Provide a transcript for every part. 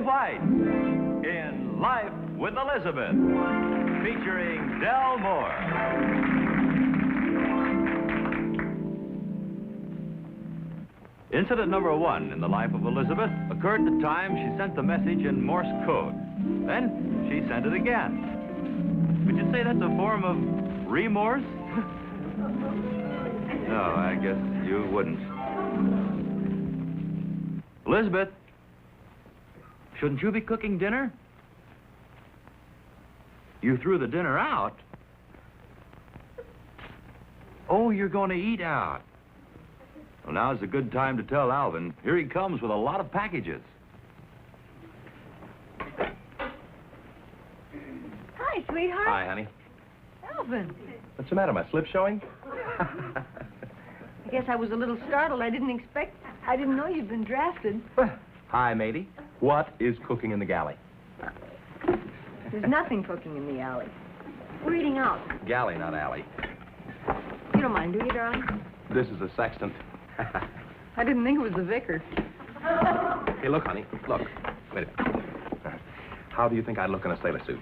White in Life with Elizabeth, featuring Del Moore. Incident number 1 in the life of Elizabeth occurred the time she sent the message in Morse code. Then she sent it again. Would you say that's a form of remorse? No, I guess you wouldn't. Elizabeth, shouldn't you be cooking dinner? You threw the dinner out. Oh, you're going to eat out. Well, now's a good time to tell Alvin. Here he comes with a lot of packages. Hi, sweetheart. Hi, honey. Alvin. What's the matter? My slip showing? I guess I was a little startled. I didn't know you'd been drafted. Hi, matey. What is cooking in the galley? There's nothing cooking in the alley. We're eating out. Galley, not alley. You don't mind, do you, darling? This is a sextant. I didn't think it was the vicar. Hey, look, honey. Look. Wait a minute. How do you think I'd look in a sailor suit?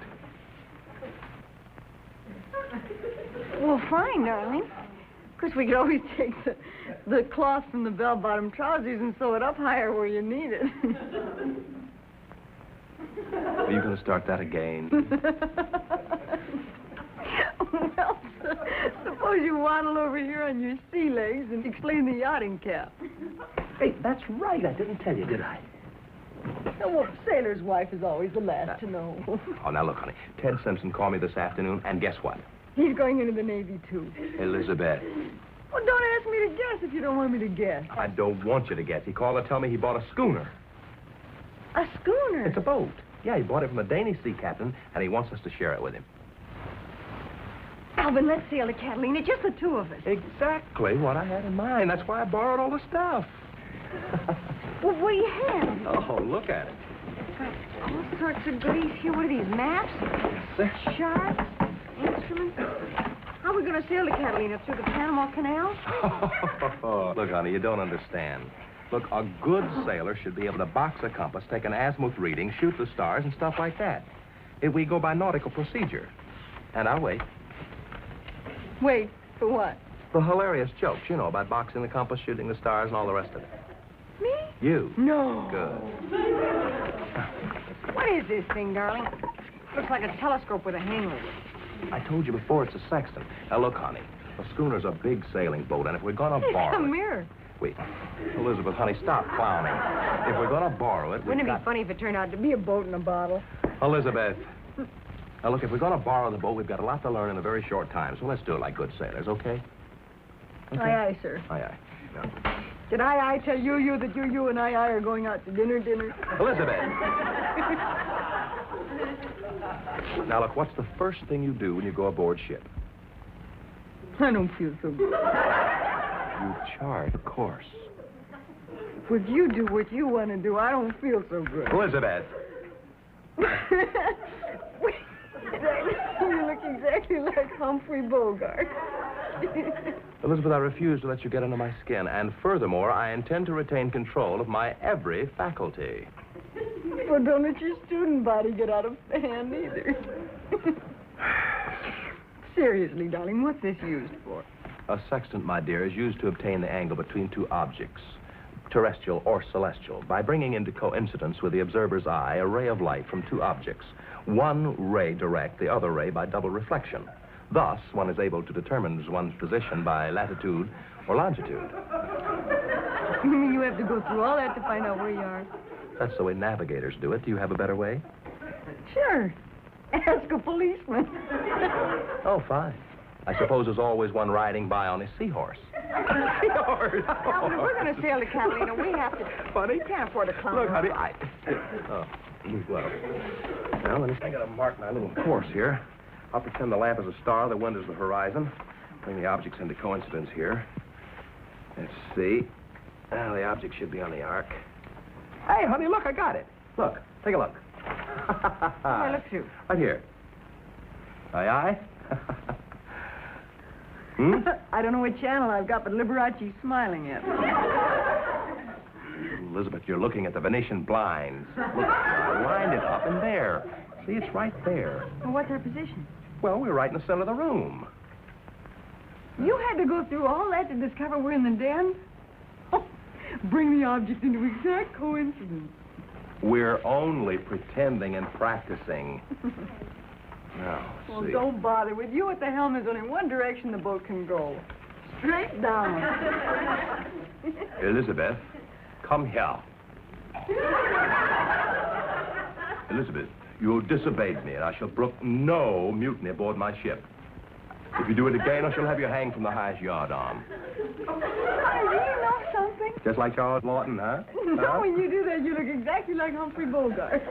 Well, fine, darling. Of course, we could always take the cloth from the bell-bottom trousers and sew it up higher where you need it. Are you going to start that again? Well, suppose you waddle over here on your sea legs and explain the yachting cap. Hey, that's right. I didn't tell you, did I? Oh, well, sailor's wife is always the last to know. Oh, now look, honey. Ted Simpson called me this afternoon, and guess what? He's going into the Navy, too. Elizabeth. Well, don't ask me to guess if you don't want me to guess. I don't want you to guess. He called to tell me he bought a schooner. A schooner? It's a boat. Yeah, he bought it from a Danish sea captain, and he wants us to share it with him. Alvin, let's sail to Catalina, just the two of us. Exactly what I had in mind. That's why I borrowed all the stuff. Well, what do you have? Oh, look at it. All sorts of goodies here. What are these, maps? Charts? Instruments? How are we going to sail to Catalina? Through the Panama Canal? Look, honey, you don't understand. Look, a good sailor should be able to box a compass, take an azimuth reading, shoot the stars, and stuff like that. We go by nautical procedure. And I'll wait. Wait, for what? The hilarious jokes, you know, about boxing the compass, shooting the stars, and all the rest of it. Me? You. No. Good. What is this thing, darling? Looks like a telescope with a hanger. I told you before, it's a sextant. Now, look, honey, a schooner's a big sailing boat, and if we're going to borrow It's a it... mirror. Wait. Elizabeth, honey, stop clowning. If we're going to borrow it, Wouldn't it be funny if it turned out to be a boat in a bottle? Elizabeth. Now, look, if we're going to borrow the boat, we've got a lot to learn in a very short time, so let's do it like good sailors, okay? Aye, aye, sir. Aye, aye. Yeah. Did I tell you that you and I are going out to dinner? Elizabeth! Now, look, what's the first thing you do when you go aboard ship? I don't feel so good. You chart, of course. Would you do what you want to do? I don't feel so good. Elizabeth! You look exactly like Humphrey Bogart. Elizabeth, I refuse to let you get under my skin, and furthermore, I intend to retain control of my every faculty. Well, don't let your student body get out of hand either. Seriously, darling, what's this used for? A sextant, my dear, is used to obtain the angle between two objects, terrestrial or celestial, by bringing into coincidence with the observer's eye a ray of light from two objects. One ray direct, the other ray by double reflection. Thus, one is able to determine one's position by latitude or longitude. You mean you have to go through all that to find out where you are? That's the way navigators do it. Do you have a better way? Sure. Ask a policeman. Oh, fine. I suppose there's always one riding by on a seahorse. Seahorse? Alvin, we're going to sail to Catalina. We have to... Funny? We can't afford a clown. Look, honey, well, I got to mark my little course here. I'll pretend the lamp is a star, the wind is the horizon. Bring the objects into coincidence here. Let's see. Now, the object should be on the arc. Hey, honey, look, I got it. Look, take a look. Where look to? Right here. Aye, aye? I don't know what channel I've got, but Liberace's smiling at me. Elizabeth, you're looking at the Venetian blinds. Look, I lined it up in there. See, it's right there. Well, what's our position? Well, we're right in the center of the room. You had to go through all that to discover we're in the den? Bring the object into exact coincidence. We're only pretending and practicing. Now, Well, see. don't bother. With you at the helm, there's only one direction the boat can go. Straight down. Elizabeth, come here. Elizabeth, you disobeyed me, and I shall brook no mutiny aboard my ship. If you do it again, I shall have you hanged from the highest yard arm. Honey, do you know something? Just like Charles Lawton, huh? No, when you do that, you look exactly like Humphrey Bogart.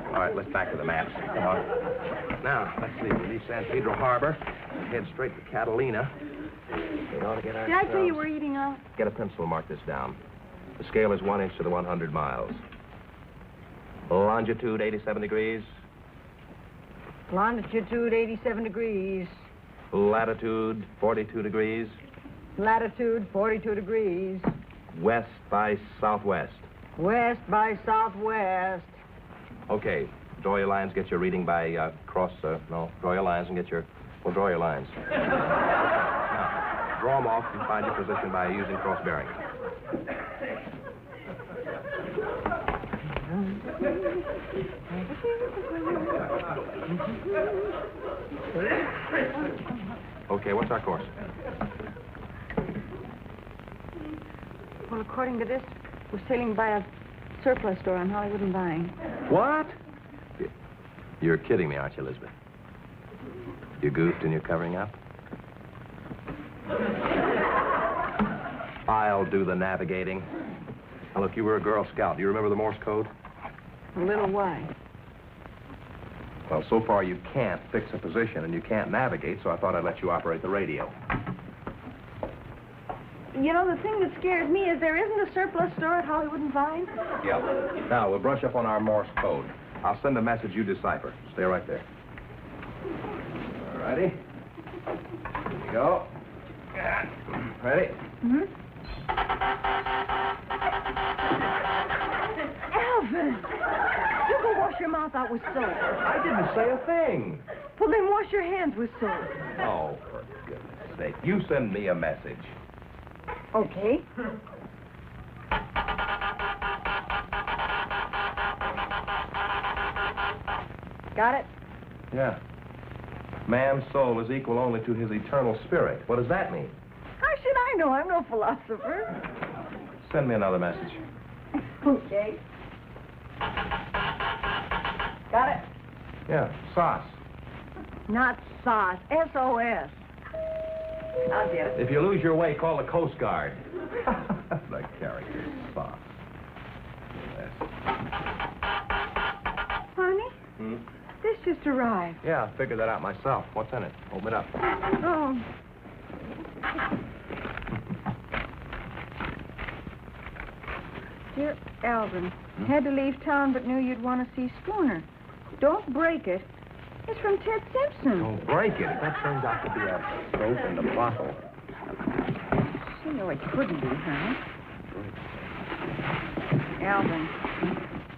All right, let's back to the maps. Come on. Now, let's see. We leave San Pedro Harbor, head straight to Catalina. We ought to get Did I tell you we're eating out? Get a pencil and mark this down. The scale is 1 inch to the 100 miles. Longitude, 87 degrees. Longitude, 87 degrees. Latitude, 42 degrees. Latitude, 42 degrees. West by southwest. West by southwest. Okay. Draw your lines, get your reading by draw your lines and get your... Well, draw your lines. Now, draw them off and find your position by using cross bearings. Okay, what's our course? Well, according to this, we're sailing by a surplus store on Hollywood and Vine. What? You're kidding me, aren't you, Elizabeth? You goofed and you're covering up? I'll do the navigating. Now, look, you were a Girl Scout. Do you remember the Morse code? A little why? Well, so far you can't fix a position and you can't navigate, so I thought I'd let you operate the radio. You know, the thing that scares me is there isn't a surplus store at Hollywood and Vine. Yeah. Now, we'll brush up on our Morse code. I'll send a message you decipher. Stay right there. All righty. Here we go. Ready? Mm-hmm. Alvin! You go wash your mouth out with soap. I didn't say a thing. Well, then wash your hands with soap. Oh, for goodness sake. You send me a message. Okay. Got it? Yeah. Man's soul is equal only to his eternal spirit. What does that mean? How should I know? I'm no philosopher. Send me another message. Okay. Got it? Yeah, sauce. Not sauce. S-O-S. I'll get it. If you lose your way, call the Coast Guard. The character, sauce. Yes. Honey, Hmm? this just arrived. Yeah, I figured that out myself. What's in it? Open it up. Oh. Dear Alvin, had to leave town but knew you'd want to see Schooner. Don't break it. It's from Ted Simpson. Don't break it. That turned out to be a soap in the bottle. You know it couldn't be, honey. Alvin,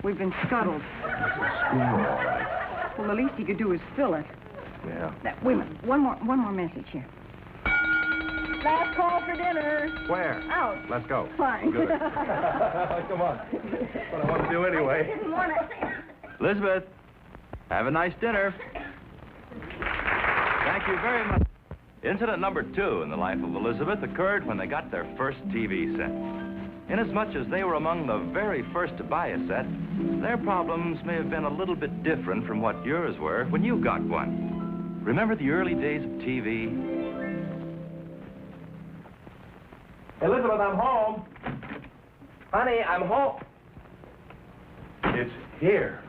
we've been scuttled. Schooner, all right. Well, the least you could do is fill it. Yeah. Now, wait a minute. One more message here. Last call for dinner. Where? Out. Let's go. Fine. Good. Come on. What I want to do anyway. Didn't want to. Elizabeth, have a nice dinner. Thank you very much. Incident number 2 in the life of Elizabeth occurred when they got their first TV set. Inasmuch as they were among the very first to buy a set, their problems may have been a little bit different from what yours were when you got one. Remember the early days of TV? Elizabeth, I'm home. Honey, I'm home. It's here.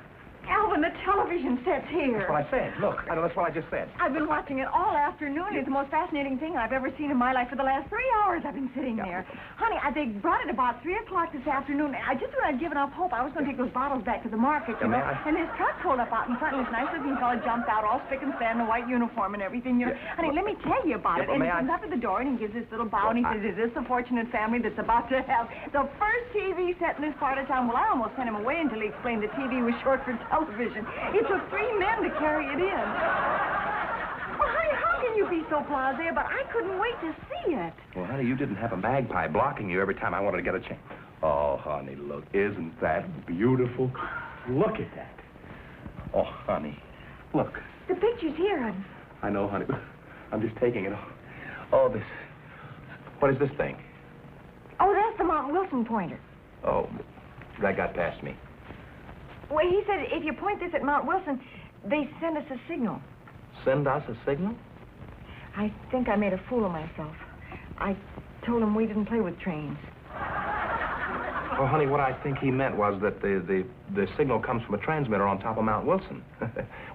Alvin, the television set's here. That's what I said. Look, I know that's what I just said. I've been watching it all afternoon. It's the most fascinating thing I've ever seen in my life. For the last 3 hours, I've been sitting there. Honey, they brought it about 3 o'clock this afternoon. I just when I'd given up hope, I was going to take those bottles back to the market, you know. And this truck pulled up out in front, and this nice-looking fellow jumped out, all spick and span in a white uniform and everything, you know. Honey, let me tell you about it. And he comes up at the door, and he gives this little bow, and he says, is this the fortunate family that's about to have the first TV set in this part of town? Well, I almost sent him away until he explained the TV was short for television. It took 3 men to carry it in. Well, honey, how can you be so blasé? But I couldn't wait to see it. Well, honey, you didn't have a magpie blocking you every time I wanted to get a chance. Oh, honey, look, isn't that beautiful? Look at that. Oh, honey, look. The picture's here, honey. I know, honey. I'm just taking it. Oh, this. What is this thing? Oh, that's the Mount Wilson pointer. Oh, that got past me. Well, he said if you point this at Mount Wilson, they send us a signal. Send us a signal? I think I made a fool of myself. I told him we didn't play with trains. Well, honey, what I think he meant was that the signal comes from a transmitter on top of Mount Wilson.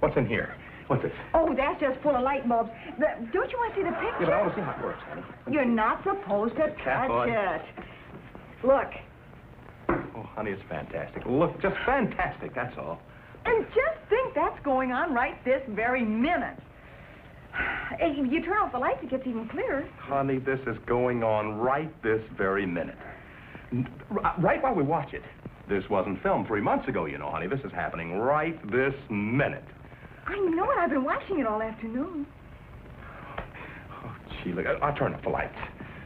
What's in here? What's this? Oh, that's just full of light bulbs. Don't you want to see the picture? Yeah, but I want to see how it works, honey. You're not supposed to touch it. Look. Oh, honey, it's fantastic. Look, just fantastic, that's all. And just think that's going on right this very minute. If you turn off the lights, it gets even clearer. Honey, this is going on right this very minute. Right while we watch it. This wasn't filmed 3 months ago, you know, honey. This is happening right this minute. I know it. I've been watching it all afternoon. Oh, gee, look, I'll turn off the lights.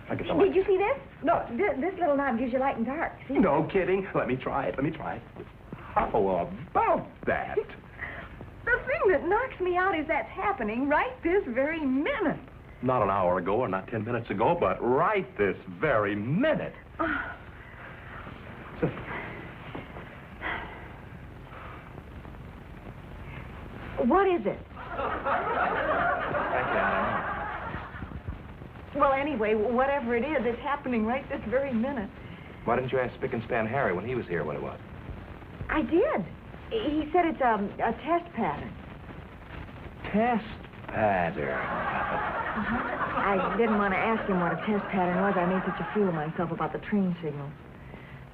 I'll get the lights. Did you see this? No, this little knob gives you light and dark. See? No kidding. Let me try it. How about that? The thing that knocks me out is that's happening right this very minute. Not an hour ago or not 10 minutes ago, but right this very minute. What is it? Actually, I Well, anyway, whatever it is, it's happening right this very minute. don't know. Why didn't you ask Spick and Span Harry when he was here what it was? I did. He said it's a test pattern. Test pattern. I didn't want to ask him what a test pattern was. I made such a fool of myself about the train signal.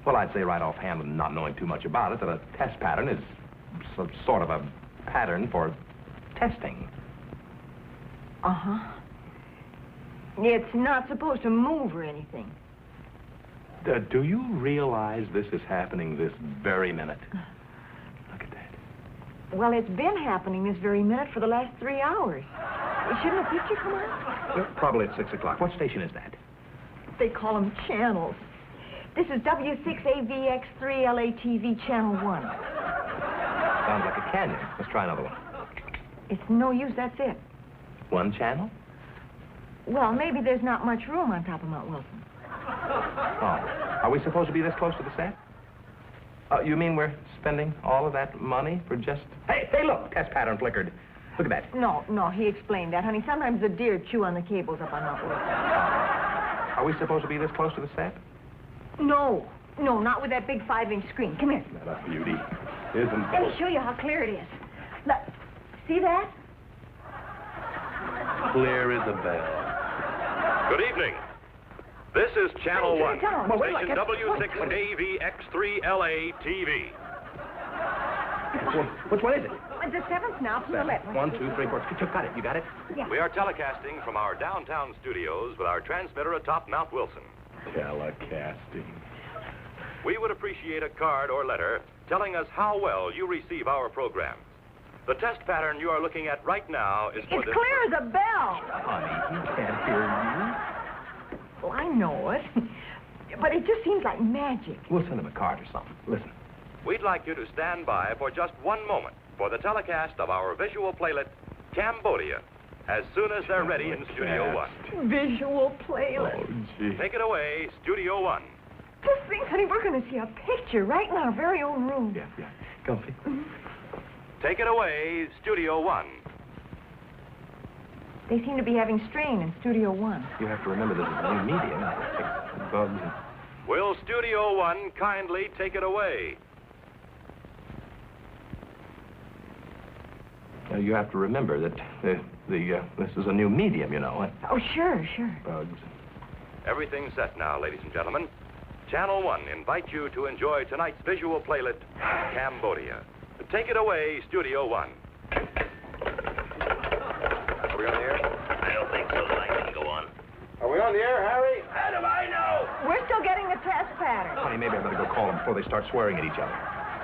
Well, I'd say right offhand, not knowing too much about it, that a test pattern is some sort of a pattern for testing. Uh-huh. It's not supposed to move or anything. Do you realize this is happening this very minute? Look at that. Well, it's been happening this very minute for the last 3 hours. Shouldn't a picture come on? Well, probably at 6 o'clock. What station is that? They call them channels. This is W6AVX3LATV Channel 1. Sounds like a canyon. Let's try another one. It's no use, that's it. One channel? Well, maybe there's not much room on top of Mount Wilson. Oh. Are we supposed to be this close to the set? You mean we're spending all of that money for just... Hey, look! Test pattern flickered. Look at that. No, he explained that, honey. Sometimes the deer chew on the cables up on Mount Wilson. Are we supposed to be this close to the set? No, not with that big 5-inch screen. Come here. That a beauty. Isn't Let me show you how clear it is. Look, see that? clear as a bell? Good evening. This is Channel 1, Well, wait, station W6AVX3LA TV. Which one is it? The 7th now from the left. 1, 2, 3, 4. You got it? You got it? Yeah. We are telecasting from our downtown studios with our transmitter atop Mount Wilson. Telecasting. We would appreciate a card or letter telling us how well you receive our programs. The test pattern you are looking at right now is for It's this... clear as a bell. Honey, he can't hear you. Well, I know it. But it just seems like magic. We'll send him a card or something. Listen. We'd like you to stand by for just 1 moment for the telecast of our visual playlet, Cambodia, as soon as they're ready in Studio 1. Visual playlist. Oh, gee. Take it away, Studio 1. Just think, honey, we're going to see a picture right in our very own room. Yeah. Comfy. Take it away, Studio 1. They seem to be having strain in Studio 1. You have to remember this is a new medium. Bugs and... Will Studio 1 kindly take it away? You have to remember that this is a new medium, you know. Oh, sure. Bugs. Everything's set now, ladies and gentlemen. Channel 1 invites you to enjoy tonight's visual playlet, Cambodia. Take it away, Studio 1. Are we on the air? I don't think so. The light didn't go on. Are we on the air, Harry? How do I know? We're still getting the test pattern. Honey, maybe I better go call them before they start swearing at each other.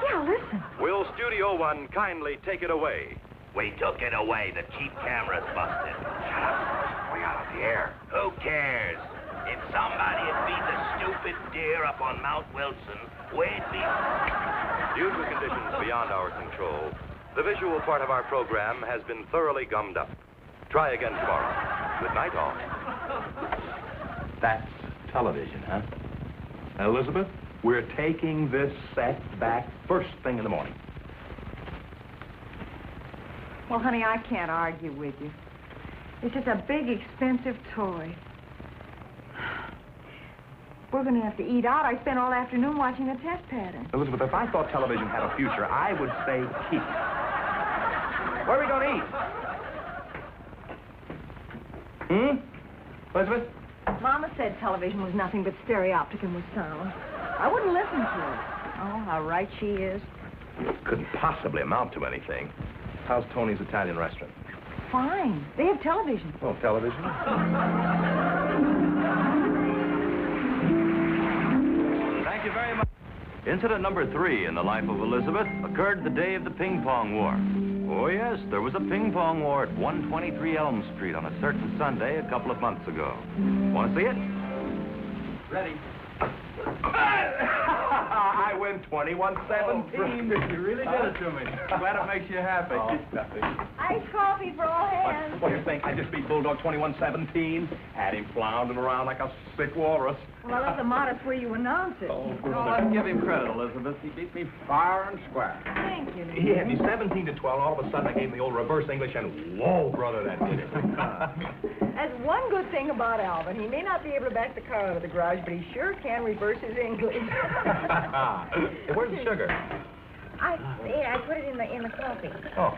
Yeah, listen. Will Studio 1 kindly take it away? We took it away. The cheap camera's busted. Shut up. We got on the air. Who cares? If somebody had beat the stupid deer up on Mount Wilson, we'd be... Due to conditions beyond our control, the visual part of our program has been thoroughly gummed up. Try again tomorrow. Good night, all. That's television, huh? Elizabeth, we're taking this set back first thing in the morning. Well, honey, I can't argue with you. It's just a big, expensive toy. We're going to have to eat out. I spent all afternoon watching the test pattern. Elizabeth, if I thought television had a future, I would say keep. Where are we going to eat? Elizabeth? Mama said television was nothing but stereoptic and was sound. I wouldn't listen to her. Oh, how right she is. Couldn't possibly amount to anything. How's Tony's Italian restaurant? Fine. They have television. Oh, television? Thank you very much. Incident number 3 in the life of Elizabeth occurred the day of the ping pong war. Oh, yes, there was a ping pong war at 123 Elm Street on a certain Sunday a couple of months ago. Want to see it? Ready. I win 21-17. You really did it to me. Glad it makes you happy. Iced coffee for all hands. What do you think? I just beat Bulldog 21-17. Had him floundering around like a sick walrus. Well, that's a modest way you announce it. Oh, let's give him credit, Elizabeth. He beat me fair and square. Thank you. He had me 17-12. All of a sudden, I gave him the old reverse English, and whoa, brother, that did it. That's one good thing about Alvin. He may not be able to back the car out of the garage, but he sure can reverse his English. Hey, where's the sugar? I put it in the coffee. Oh.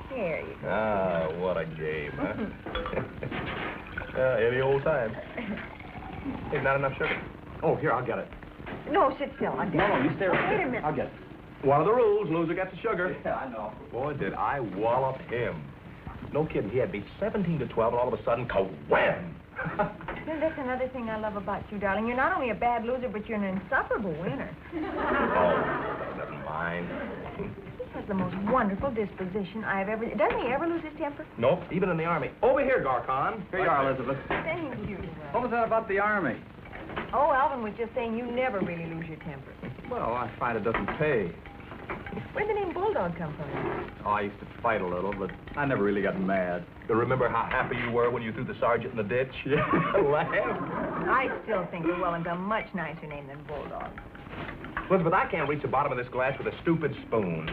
There you go. Ah, what a game, huh? Any old time. Hey, not enough sugar. Oh, here, I'll get it. No, sit still. I'll get it. No, you stay right Wait there. a minute. I'll get it. One of the rules, loser gets the sugar. Yeah, I know. Boy, did I wallop him. No kidding, he had me 17-12, and all of a sudden, ka-wham! That's another thing I love about you, darling. You're not only a bad loser, but you're an insufferable winner. Oh, never mind. He has the most wonderful disposition I've ever... Doesn't he ever lose his temper? Nope, even in the Army. Over here, Garcon. Here you are, Elizabeth. Thank you. What was that about the Army? Oh, Alvin was just saying you never really lose your temper. Well, I find it doesn't pay. Where'd the name Bulldog come from? Oh, I used to fight a little, but I never really got mad. You remember how happy you were when you threw the sergeant in the ditch? Yeah. Laugh. I still think Llewellyn's a much nicer name than Bulldog. Elizabeth, I can't reach the bottom of this glass with a stupid spoon.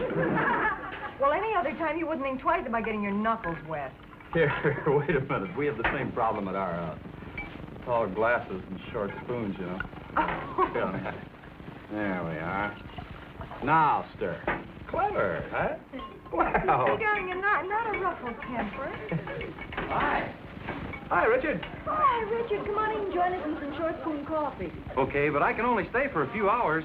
Well, any other time you wouldn't think twice about getting your knuckles wet. Here, wait a minute. We have the same problem at our house. Tall glasses and short spoons, you know. Yeah. There we are. Now, stir. Clever, huh? Wow. Hey, darling, you're not a ruffled temper. Hi. Hi, Richard. Hi, Richard. Come on in and join us in some short spoon coffee. Okay, but I can only stay for a few hours.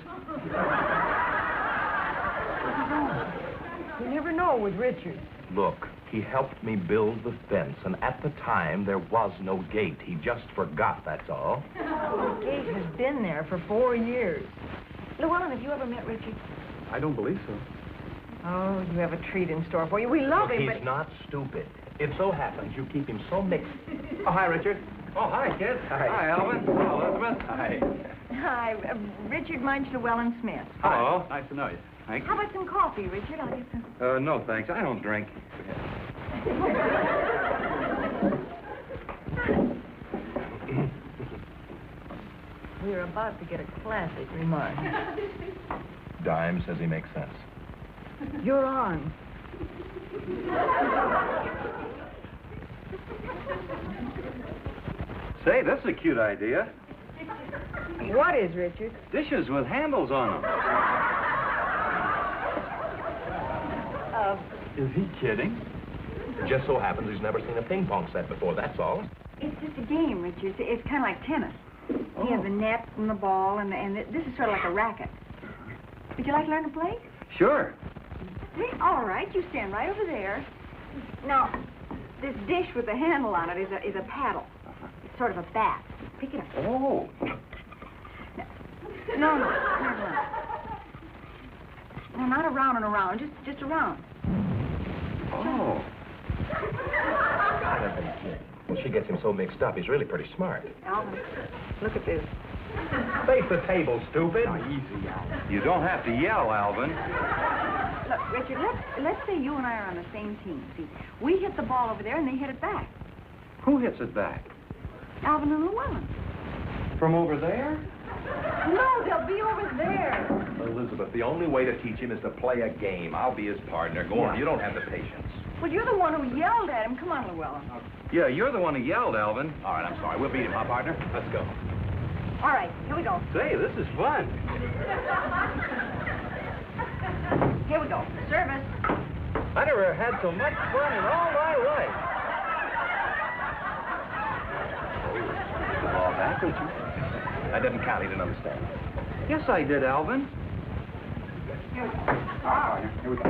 You never know with Richard. Look, he helped me build the fence, and at the time, there was no gate. He just forgot, that's all. The gate has been there for 4 years. Llewellyn, have you ever met Richard? I don't believe so. Oh, you have a treat in store for you. We love him, He's but... not stupid. It so happens you keep him so mixed. Oh, hi, Richard. Oh, hi, kid. Hi. Alvin. Hello, Elizabeth. Hi. Hi, Richard Munch Llewellyn Smith. Hello. Nice to know you. Thanks. How about some coffee, Richard? I'll get some. No, thanks. I don't drink. We're about to get a classic remark. Dime says he makes sense. You're on. Say, that's a cute idea. What is, Richard? Dishes with handles on them. Is he kidding? It just so happens he's never seen a ping pong set before, that's all. It's just a game, Richard. It's kind of like tennis. You have the net and the ball, and this is sort of like a racket. Would you like to learn to play? Sure. All right, you stand right over there. Now, this dish with the handle on it is a paddle. It's sort of a bat. Pick it up. Oh. No. No, not around and around, just around. Oh. God, I've been kidding. Well, she gets him so mixed up. He's really pretty smart. Alvin, look at this. Face the table, stupid. Now, easy, Alvin. You don't have to yell, Alvin. Look, Richard, let's say you and I are on the same team. See, we hit the ball over there and they hit it back. Who hits it back? Alvin and Llewellyn. From over there? No, they'll be over there. Elizabeth, the only way to teach him is to play a game. I'll be his partner. Go on, you don't have the patience. Well, you're the one who yelled at him. Come on, Llewellyn. Yeah, you're the one who yelled, Alvin. All right, I'm sorry. We'll beat him, huh, partner? Let's go. All right, here we go. Say, this is fun. Here we go. Service. I never had so much fun in all my life. The ball back, did you? I didn't count. He didn't understand. Yes, I did, Alvin. Here we go. All right, here we go.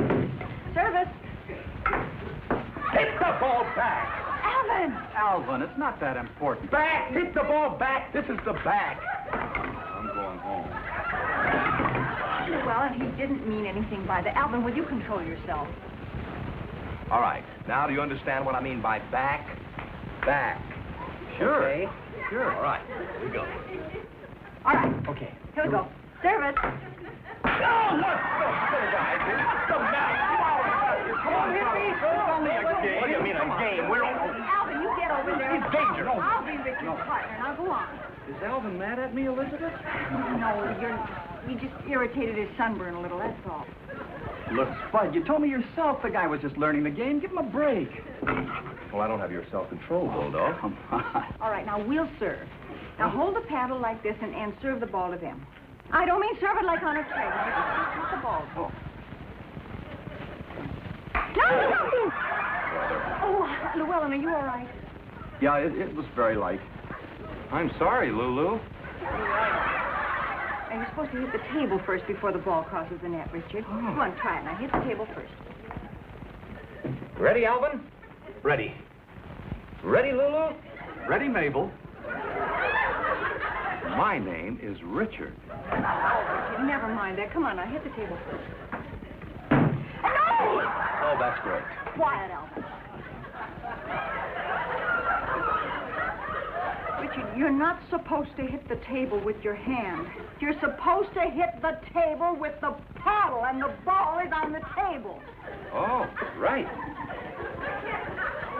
Service. Hit the ball back. Alvin! Alvin, it's not that important. Back! Hit the ball back! This is the back. I'm going home. Llewellyn, he didn't mean anything by that. Alvin, will you control yourself? All right. Now, do you understand what I mean by back? Back. Sure. Okay? Sure. All right. Here we go. All right. Okay. Here we go. Service. Oh, what's the matter? Come on, hit me. It's only a game. What do you mean a game? We're all... Alvin, you get over there. He's dangerous. I'll be Richard's partner. Now go on. Is Alvin mad at me, Elizabeth? No, you just irritated his sunburn a little, that's all. Look, Spud, you told me yourself the guy was just learning the game. Give him a break. Well, I don't have your self-control, Bulldog. Come on. All right, now we'll serve. Now hold the paddle like this and serve the ball to them. I don't mean serve it like on a tray. Just the ball. Oh. No! Oh, Llewellyn, are you all right? Yeah, it was very light. I'm sorry, Lulu. Now, you're supposed to hit the table first before the ball crosses the net, Richard. Come on, try it. Now, hit the table first. Ready, Alvin? Ready. Ready, Lulu? Ready, Mabel? My name is Richard. Oh, Richard, never mind that. Come on, now, hit the table first. No! Oh, that's great. Quiet, Alvin. Richard, you're not supposed to hit the table with your hand. You're supposed to hit the table with the paddle, and the ball is on the table. Oh, right.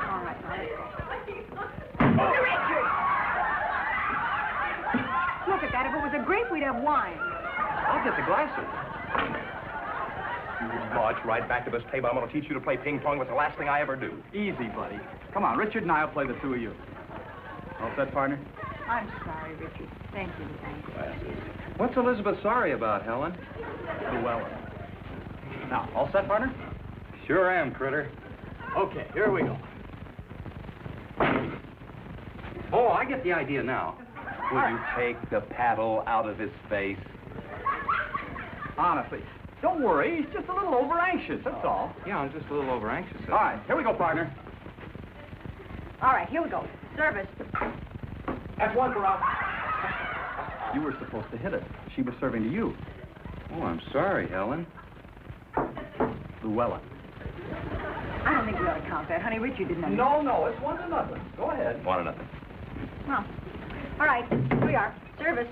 All right, now let's go. Richard! Look at that. If it was a grape, we'd have wine. I'll get the glasses. You march right back to this table. I'm going to teach you to play ping pong. It's the last thing I ever do. Easy, buddy. Come on, Richard and I'll play the two of you. All set, partner? I'm sorry, Richard. Thank you. What's Elizabeth sorry about, Helen? Llewellyn. Now, all set, partner? Sure am, critter. Okay, here we go. Oh, I get the idea now. Will you take the paddle out of his face? Honestly, don't worry. He's just a little over-anxious, that's all. Yeah, I'm just a little over-anxious. All right, here we go, partner. All right, here we go. Service. That's one for us. You were supposed to hit it. She was serving to you. Oh, I'm sorry, Helen. Llewellyn. I don't think we ought to count that, honey. Richard didn't understand. No, it's 1-0. Go ahead. 1-0. Well, all right, here we are. Service.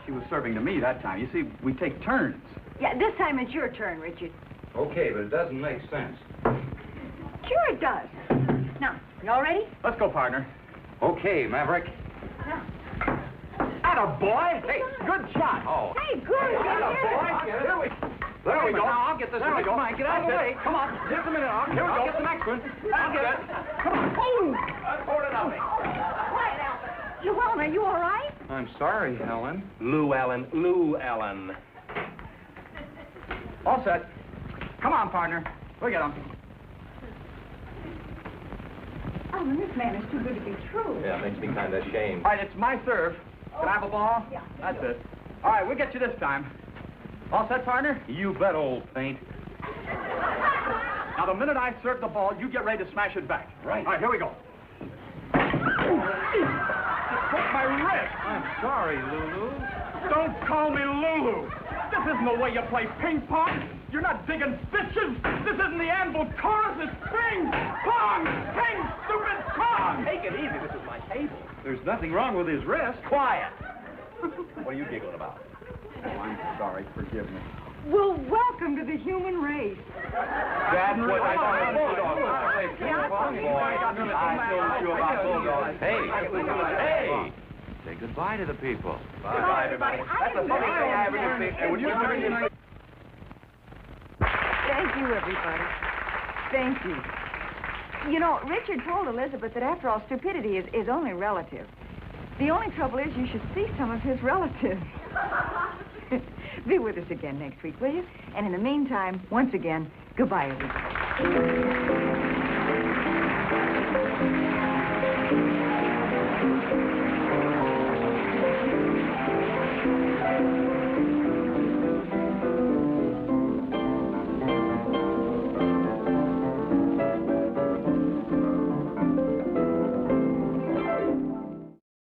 She was serving to me that time. You see, we take turns. Yeah, this time it's your turn, Richard. Okay, but it doesn't make sense. Sure it does. Now, y'all ready? Let's go, partner. Okay, Maverick. Now. Atta boy! Hey, good shot. Oh. Hey, good. Here we go. There we go. Now, I'll get this. There we go. Come on, get out of the way. Come on. Just a minute. Here we go. I'll get the next one. I'll get it. Come on. Boom! That's 4-0. Quiet, Alvin. Llewellyn, are you all right? I'm sorry, Helen. Llewellyn. All set. Come on, partner. We'll get him. Alvin, this man is too good to be true. Yeah, it makes me kind of ashamed. All right, it's my serve. Can I have a ball? Yeah. That's it. All right, we'll get you this time. All set, partner? You bet, old paint. Now, the minute I serve the ball, you get ready to smash it back. Right. All right, here we go. Broke my wrist. I'm sorry, Lulu. Don't call me Lulu. This isn't the way you play ping pong. You're not digging stitches. This isn't the anvil chorus. It's ping pong. Ping, stupid pong. Take it easy. This is my table. There's nothing wrong with his wrist. Quiet. What are you giggling about? Oh, I'm sorry. Forgive me. Well, welcome to the human race. That's what I thought. Hey! Say goodbye to the people. Bye, everybody. That's the funny thing I ever did. Hey, would you Thank you, everybody. Thank you. You know, Richard told Elizabeth that after all, stupidity is only relative. The only trouble is you should see some of his relatives. Be with us again next week, will you? And in the meantime, once again, goodbye, everybody.